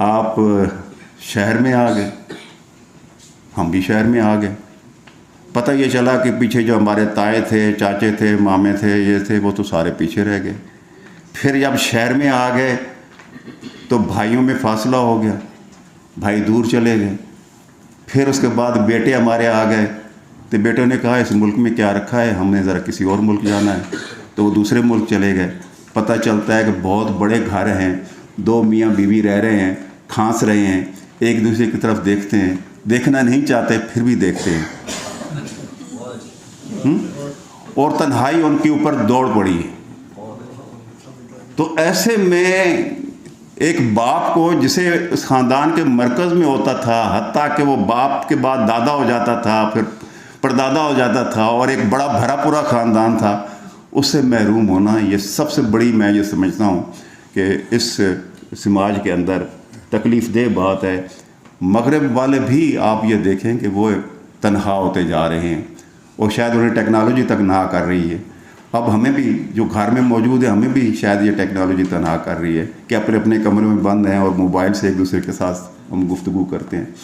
आप शहर में आ गए, हम भी शहर में आ गए। पता ये चला कि पीछे जो हमारे ताए थे, चाचे थे, मामे थे, ये थे, वो तो सारे पीछे रह गए। फिर जब शहर में आ गए तो भाइयों में फासला हो गया, भाई दूर चले गए। फिर उसके बाद बेटे हमारे आ गए, तो बेटों ने कहा इस मुल्क में क्या रखा है, हमने ज़रा किसी और मुल्क जाना है, तो वो दूसरे मुल्क चले गए। पता चलता है कि बहुत बड़े घर हैं, दो मियाँ बीवी रह रहे हैं, खांस रहे हैं, एक दूसरे की तरफ देखते हैं, देखना नहीं चाहते फिर भी देखते हैं। और तन्हाई उनके ऊपर दौड़ पड़ी है। तो ऐसे में एक बाप को, जिसे उस ख़ानदान के मरकज़ में होता था, हत्ता कि वो बाप के बाद दादा हो जाता था, फिर परदादा हो जाता था, और एक बड़ा भरा पूरा ख़ानदान था, उससे महरूम होना ये सबसे बड़ी, मैं ये समझता हूँ कि इस समाज के अंदर तकलीफ़ देह बात है। मगरब वाले भी आप ये देखें कि वो तन्हा होते जा रहे हैं, और शायद उन्हें टेक्नोलॉजी तनहा कर रही है। अब हमें भी जो घर में मौजूद है, हमें भी शायद ये टेक्नोलॉजी तनहा कर रही है कि अपने अपने कमरे में बंद हैं और मोबाइल से एक दूसरे के साथ हम गुफ्तगू करते हैं।